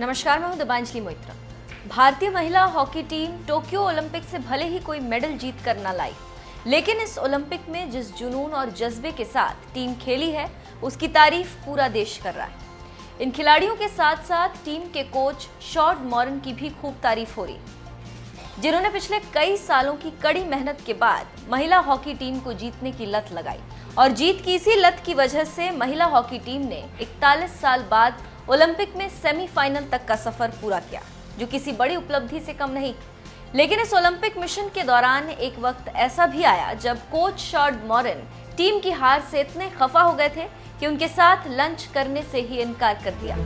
नमस्कार, मैं हूं दिबांजलि मोइत्रा। भारतीय महिला हॉकी टीम टोक्यो ओलंपिक से भले ही कोई मेडल जीत कर न लाई, लेकिन इस ओलंपिक में जिस जुनून और जज्बे के साथ टीम खेली है, उसकी तारीफ पूरा देश कर रहा है। इन खिलाड़ियों के साथ साथ टीम के कोच शॉर्ड मॉरन की भी खूब तारीफ हो रही, जिन्होंने पिछले कई सालों की कड़ी मेहनत के बाद महिला हॉकी टीम को जीतने की लत लगाई। और जीत की इसी लत की वजह से महिला हॉकी टीम ने 41 साल बाद ओलंपिक में सेमीफाइनल तक का सफर पूरा किया, जो किसी बड़ी उपलब्धि से कम नहीं। लेकिन इस ओलंपिक मिशन के दौरान एक वक्त ऐसा भी आया जब कोच शॉर्ड मॉरन टीम की हार से इतने खफा हो गए थे कि उनके साथ लंच करने से ही इनकार कर दिया।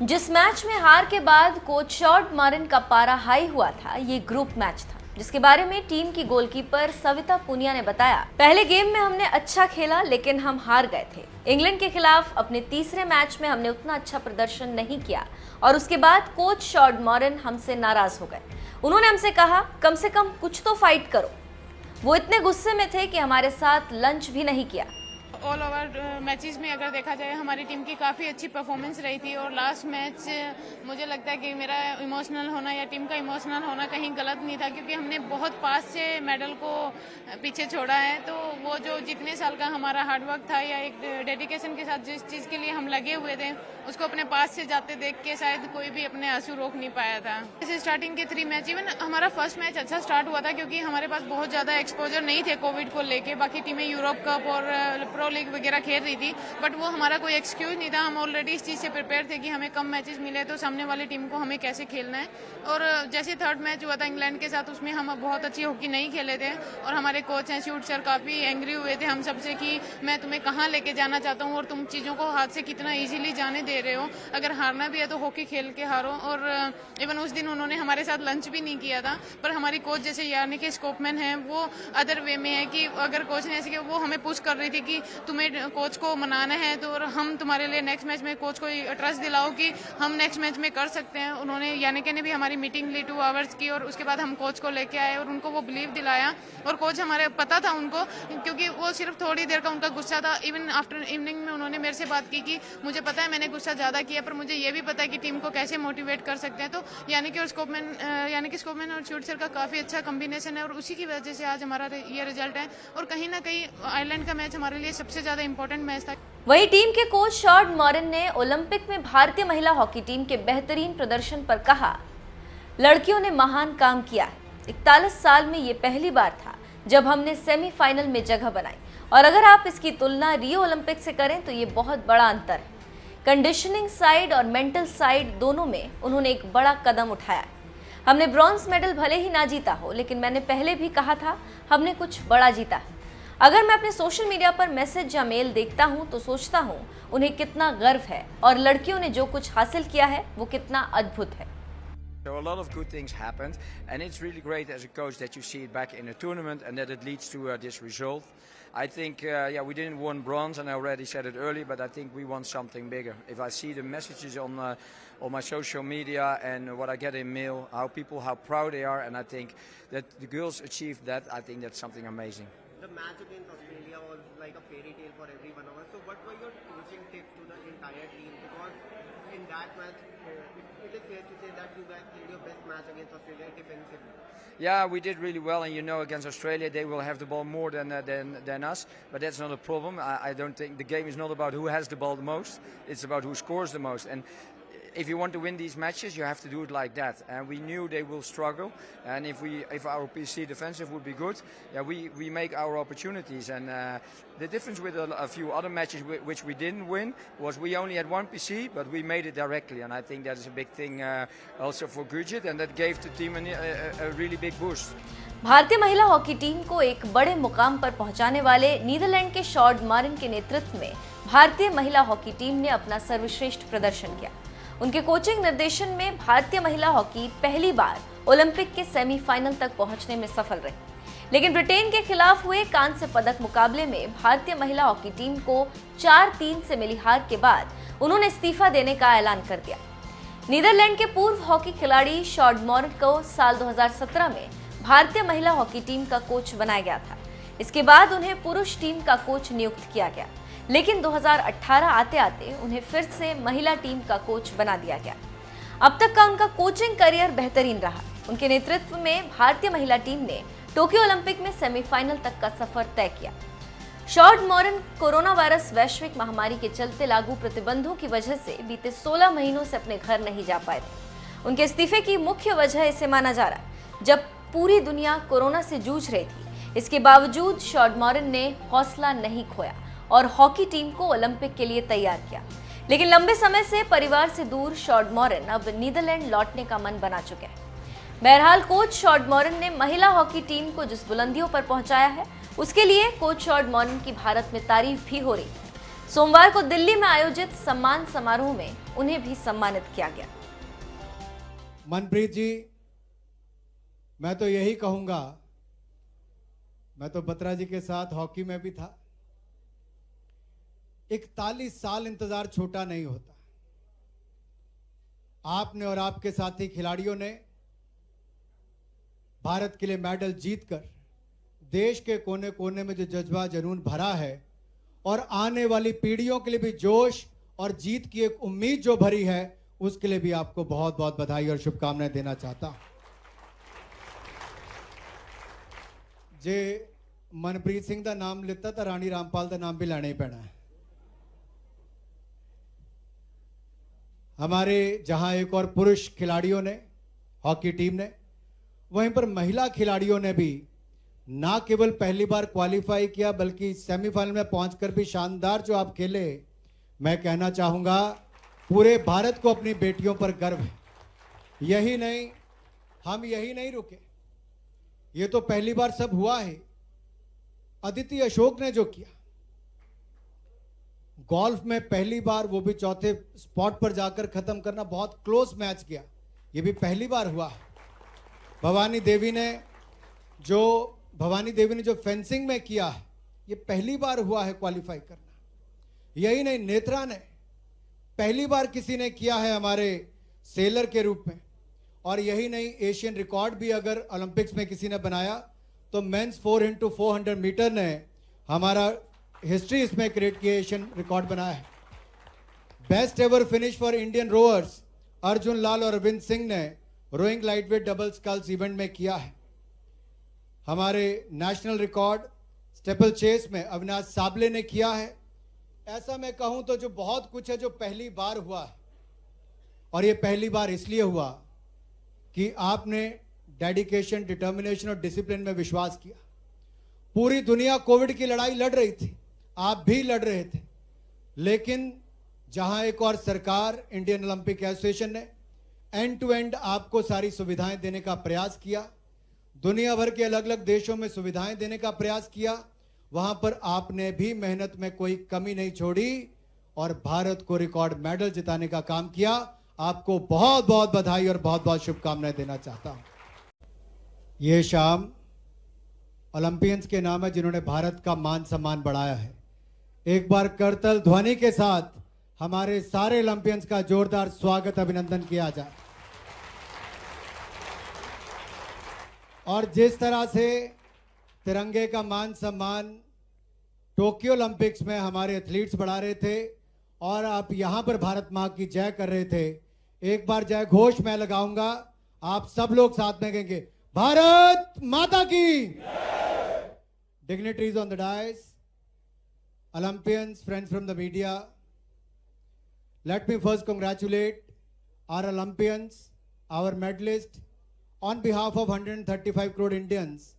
जिस मैच में हार के बाद कोच शॉर्ड मॉरन का पारा हाई हुआ था, ये ग्रुप मैच था, जिसके बारे में टीम की गोलकीपर सविता पुनिया ने बताया, पहले गेम में हमने अच्छा खेला लेकिन हम हार गए थे। इंग्लैंड के खिलाफ अपने तीसरे मैच में हमने उतना अच्छा प्रदर्शन नहीं किया और उसके बाद कोच शॉर्ड मॉरन हमसे नाराज हो गए। उन्होंने हमसे कहा, कम से कम कुछ तो फाइट करो। वो इतने गुस्से में थे कि हमारे साथ लंच भी नहीं किया। ऑल ओवर मैचेस में अगर देखा जाए, हमारी टीम की काफ़ी अच्छी परफॉर्मेंस रही थी और लास्ट मैच मुझे लगता है कि मेरा इमोशनल होना या टीम का इमोशनल होना कहीं गलत नहीं था, क्योंकि हमने बहुत पास से मेडल को पीछे छोड़ा है। तो वो जो जितने साल का हमारा हार्डवर्क था या एक डेडिकेशन के साथ जिस चीज़ के लिए हम लगे हुए थे, उसको अपने पास से जाते देख के शायद कोई भी अपने आंसू रोक नहीं पाया था। जैसे स्टार्टिंग के 3 मैच, इवन हमारा फर्स्ट मैच अच्छा स्टार्ट हुआ था, क्योंकि हमारे पास बहुत ज़्यादा एक्सपोजर नहीं थे कोविड को लेके। बाकी टीमें यूरोप कप और प्रो लीग वगैरह खेल रही थी, बट वो हमारा कोई एक्सक्यूज नहीं था। हम ऑलरेडी इस चीज़ से प्रिपेयर थे कि हमें कम मैचेस मिले तो सामने वाली टीम को हमें कैसे खेलना है। और जैसे थर्ड मैच हुआ था इंग्लैंड के साथ, उसमें हम बहुत अच्छी हॉकी नहीं खेले थे और हमारे कोच हैं शूट सर काफ़ी एंग्री हुए थे हम सबसे कि मैं तुम्हें कहाँ लेके जाना चाहता हूँ और तुम चीज़ों को हाथ से कितना ईजिली जाने दे रहे हो। अगर हारना भी है तो हॉकी खेल के हारो। और इवन उस दिन उन्होंने हमारे साथ लंच भी नहीं किया था। पर हमारी कोच जैसे यानी कि स्कोपमैन है, वो अदर वे में है कि अगर कोच ने ऐसे कि वो हमें पुश कर रही थी कि तुम्हें कोच को मनाना है तो हम तुम्हारे लिए नेक्स्ट मैच में कोच को ट्रस्ट दिलाओ कि हम नेक्स्ट मैच में कर सकते हैं। उन्होंने यानिके ने भी हमारी मीटिंग ली 2 आवर्स की और उसके बाद हम कोच को लेके आए और उनको वो बिलीव दिलाया। और कोच हमारे पता था उनको, क्योंकि वो सिर्फ थोड़ी देर का उनका गुस्सा था। इवन आफ्टर इवनिंग में उन्होंने मेरे से बात की कि मुझे पता है मैंने गुस्सा ज़्यादा किया, पर मुझे ये भी पता है कि टीम को कैसे मोटिवेट कर सकते हैं। तो यानी कि स्कोपमैन और शूट सर का काफ़ी अच्छा कॉम्बिनेशन है और उसी की वजह से आज हमारा ये रिजल्ट है। और कहीं ना कहीं आयरलैंड का मैच हमारे लिए सबसे ज़्यादा इंपॉर्टेंट मैच था। वहीं टीम के कोच शॉर्ड मॉरन ने ओलंपिक में भारतीय महिला हॉकी टीम के बेहतरीन प्रदर्शन पर कहा, लड़कियों ने महान काम किया है। 41 साल में ये पहली बार था जब हमने सेमीफाइनल में जगह बनाई और अगर आप इसकी तुलना रियो ओलंपिक से करें तो ये बहुत बड़ा अंतर है। कंडीशनिंग साइड और मेंटल साइड दोनों में उन्होंने एक बड़ा कदम उठाया। हमने ब्रॉन्ज मेडल भले ही ना जीता हो, लेकिन मैंने पहले भी कहा था हमने कुछ बड़ा जीता है। अगर मैं अपने सोशल मीडिया पर मैसेज या मेल देखता हूं तो सोचता हूं उन्हें कितना गर्व है और लड़कियों ने जो कुछ हासिल किया है वो कितना अद्भुत है। So a lot of good things happened, and it's really great as a coach that you see it back in a tournament and that it leads to this result. I think, we didn't win bronze, and I already said it earlier, but I think we want something bigger. If I see the messages on my social media and what I get in mail, how proud they are, and I think that the girls achieved that, I think that's something amazing. The match against Australia was like a fairy tale for every one of us. So what were your coaching tips to the entire team? Because in that match, it is fair to say that you guys played your best match against Australia defensively. Yeah, we did really well, and against Australia they will have the ball more than us, but that's not a problem. I don't think the game is not about who has the ball the most; it's about who scores the most. And if you want to win these matches, you have to do it like that. And we knew they will struggle, and if our PC defensive would be good, we make our opportunities. And the difference with a few other matches which we didn't win was we only had 1 PC, but we made it directly, and I think that is a big thing also for Gurjit, and that gave the team a really big boost. भारतीय महिला hockey team को एक बड़े मुकाम पर पहुंचाने वाले Netherlands के शॉर्ड मॉरन के नेतृत्व में भारतीय महिला हॉकी टीम ने अपना सर्वश्रेष्ठ प्रदर्शन किया। उनके कोचिंग निर्देशन में भारतीय महिला हॉकी पहली बार ओलंपिक के सेमीफाइनल तक पहुंचने में सफल रही। लेकिन ब्रिटेन के खिलाफ हुए कांस्य पदक मुकाबले में भारतीय महिला हॉकी टीम को 4-3 से मिली हार के बाद उन्होंने इस्तीफा देने का ऐलान कर दिया। नीदरलैंड के पूर्व हॉकी खिलाड़ी शॉर्ड मॉरन को साल 2017 में भारतीय महिला हॉकी टीम का कोच बनाया गया था। इसके बाद उन्हें पुरुष टीम का कोच नियुक्त किया गया, लेकिन 2018 आते आते उन्हें फिर से महिला टीम का कोच बना दिया गया। अब तक का उनका कोचिंग करियर बेहतरीन रहा। उनके नेतृत्व में भारतीय महिला टीम ने टोक्यो ओलंपिक में सेमीफाइनल तक का सफर तय किया। शॉर्ट मॉरन कोरोना वायरस वैश्विक महामारी के चलते लागू प्रतिबंधों की वजह से बीते 16 महीनों से अपने घर नहीं जा पाए थे। उनके इस्तीफे की मुख्य वजह इसे माना जा रहा है। जब पूरी दुनिया कोरोना से जूझ रही थी, इसके बावजूद शॉर्ट मॉरन ने हौसला नहीं खोया और हॉकी टीम को ओलंपिक के लिए तैयार किया। लेकिन लंबे समय से परिवार से दूर शॉर्ट मॉरन अब नीदरलैंड लौटने का मन बना चुके हैं। बहरहाल कोच शॉर्ट मॉरन ने महिला हॉकी टीम को जिस बुलंदियों पर पहुंचाया है, उसके लिए कोच शॉर्ट मॉरन की भारत में तारीफ भी हो रही है। सोमवार को दिल्ली में आयोजित सम्मान समारोह में उन्हें भी सम्मानित किया गया। मनप्रीत जी, मैं तो यही कहूंगा, मैं तो बत्रा जी के साथ हॉकी में भी था। 41 साल इंतजार छोटा नहीं होता। आपने और आपके साथी खिलाड़ियों ने भारत के लिए मेडल जीतकर देश के कोने कोने में जो जज्बा जुनून भरा है और आने वाली पीढ़ियों के लिए भी जोश और जीत की एक उम्मीद जो भरी है, उसके लिए भी आपको बहुत बहुत बधाई और शुभकामनाएं देना चाहता हूं। जे मनप्रीत सिंह का नाम लेता तो रानी रामपाल का नाम भी लेना ही पैना है। हमारे जहां एक और पुरुष खिलाड़ियों ने, हॉकी टीम ने, वहीं पर महिला खिलाड़ियों ने भी ना केवल पहली बार क्वालिफाई किया, बल्कि सेमीफाइनल में पहुंचकर भी शानदार जो आप खेले। मैं कहना चाहूंगा पूरे भारत को अपनी बेटियों पर गर्व है। यही नहीं, हम यही नहीं रुके, ये तो पहली बार सब हुआ है। अदिति अशोक ने जो किया, गोल्फ में पहली बार, वो भी चौथे स्पॉट पर जाकर खत्म करना, बहुत क्लोज मैच किया, ये भी पहली बार हुआ है। भवानी देवी ने जो फेंसिंग में किया है, ये पहली बार हुआ है क्वालिफाई करना। यही नहीं, नेत्रा ने पहली बार किसी ने किया है हमारे सेलर के रूप में। और यही नहीं, एशियन रिकॉर्ड भी अगर ओलंपिक्स में किसी ने बनाया तो मेंस 4x400 मीटर ने हमारा हिस्ट्री इसमें क्रिएट किया, एशियन रिकॉर्ड बनाया है। Best ever finish for Indian rowers Arjun Lal और अरविंद सिंह ने rowing lightweight double sculls event में किया है। हमारे नेशनल रिकॉर्ड स्टेपल चेस में अविनाश साबले ने किया है। ऐसा मैं कहूं तो जो बहुत कुछ है जो पहली बार हुआ है, और ये पहली बार इसलिए हुआ कि आपने डेडिकेशन, डिटर्मिनेशन और डिसिप्लिन में विश्वास किया। पूरी दुनिया कोविड की लड़ाई लड़ रही थी, आप भी लड़ रहे थे, लेकिन जहां एक और सरकार, इंडियन ओलंपिक एसोसिएशन ने एंड टू एंड आपको सारी सुविधाएं देने का प्रयास किया, दुनिया भर के अलग अलग देशों में सुविधाएं देने का प्रयास किया, वहां पर आपने भी मेहनत में कोई कमी नहीं छोड़ी और भारत को रिकॉर्ड मेडल जिताने का काम किया। आपको बहुत बहुत बधाई और बहुत बहुत शुभकामनाएं देना चाहता हूं। ये शाम ओलंपियंस के नाम है जिन्होंने भारत का मान सम्मान बढ़ाया है। एक बार करतल ध्वनि के साथ हमारे सारे ओलंपियंस का जोरदार स्वागत, अभिनंदन किया जाए। और जिस तरह से तिरंगे का मान सम्मान टोक्यो ओलंपिक्स में हमारे एथलीट्स बढ़ा रहे थे और आप यहां पर भारत मां की जय कर रहे थे, एक बार जय घोष मैं लगाऊंगा, आप सब लोग साथ में कहेंगे भारत माता की। Dignitaries on the dais, Olympians, friends from the media, let me first congratulate our Olympians, our medalists, on behalf of 135 crore Indians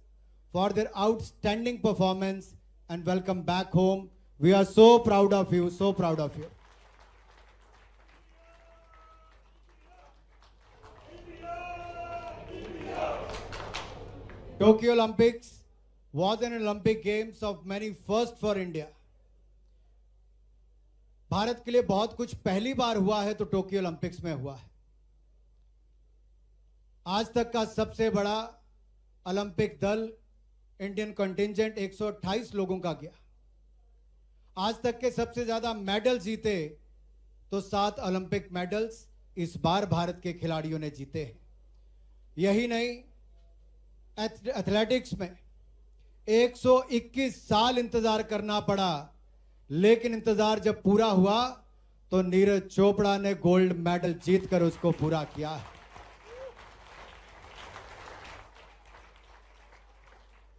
for their outstanding performance and welcome back home. We are so proud of you, so proud of you. Tokyo Olympics was an Olympic Games of many firsts for India. Bharat के लिए बहुत कुछ पहली बार हुआ है तो Tokyo Olympics में हुआ है। आज तक का सबसे बड़ा ओलंपिक दल, इंडियन कंटिंजेंट 128 लोगों का गया। आज तक के सबसे ज्यादा मेडल जीते तो 7 ओलंपिक मेडल्स इस बार भारत के खिलाड़ियों ने जीते हैं। यही नहीं, एथलेटिक्स में 121 साल इंतजार करना पड़ा, लेकिन इंतजार जब पूरा हुआ तो नीरज चोपड़ा ने गोल्ड मेडल जीतकर उसको पूरा किया है।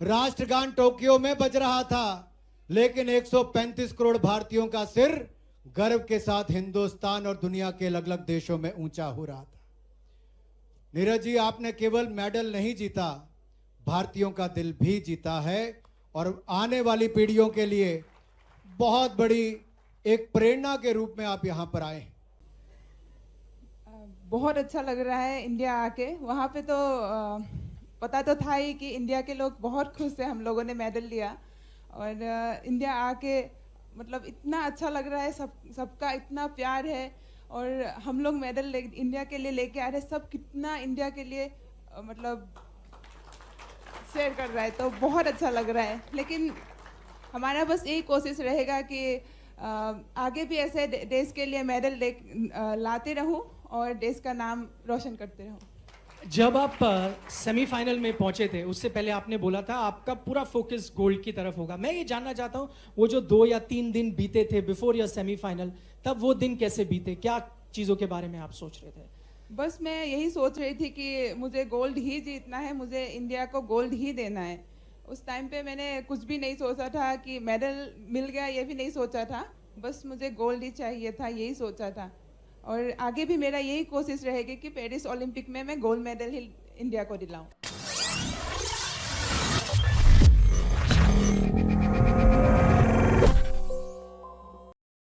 राष्ट्रगान टोक्यो में बज रहा था, लेकिन 135 करोड़ भारतीयों का सिर गर्व के साथ हिंदुस्तान और दुनिया के अलग अलग देशों में ऊंचा हो रहा था। नीरज जी, आपने केवल मेडल नहीं जीता, भारतीयों का दिल भी जीता है और आने वाली पीढ़ियों के लिए बहुत बड़ी एक प्रेरणा के रूप में आप यहां पर आए। बहुत अच्छा लग रहा है इंडिया आके। वहाँ पे तो पता तो था ही कि इंडिया के लोग बहुत खुश हैं, हम लोगों ने मेडल लिया। और इंडिया आके मतलब इतना अच्छा लग रहा है, सबका इतना प्यार है और हम लोग मेडल इंडिया के लिए लेके आ रहे हैं। सब कितना इंडिया के लिए मतलब शेयर कर रहा है, तो बहुत अच्छा लग रहा है। लेकिन हमारा बस यही कोशिश रहेगा कि आगे भी ऐसे देश के लिए मेडल लाते रहूं और देश का नाम रोशन करते रहूं। जब आप सेमीफाइनल में पहुंचे थे, उससे पहले आपने बोला था आपका पूरा फोकस गोल्ड की तरफ होगा। मैं ये जानना चाहता हूं, वो जो 2 या 3 दिन बीते थे बिफोर योर सेमीफाइनल, तब वो दिन कैसे बीते? क्या चीज़ों के बारे में आप सोच रहे थे? बस मैं यही सोच रही थी कि मुझे गोल्ड ही जीतना है, मुझे इंडिया को गोल्ड ही देना है। उस टाइम पे मैंने कुछ भी नहीं सोचा था कि मेडल मिल गया, ये भी नहीं सोचा था। बस मुझे गोल्ड ही चाहिए था, यही सोचा था। और आगे भी मेरा यही कोशिश रहेगी कि पेरिस ओलंपिक में मैं गोल्ड मेडल ही इंडिया को दिलाऊं।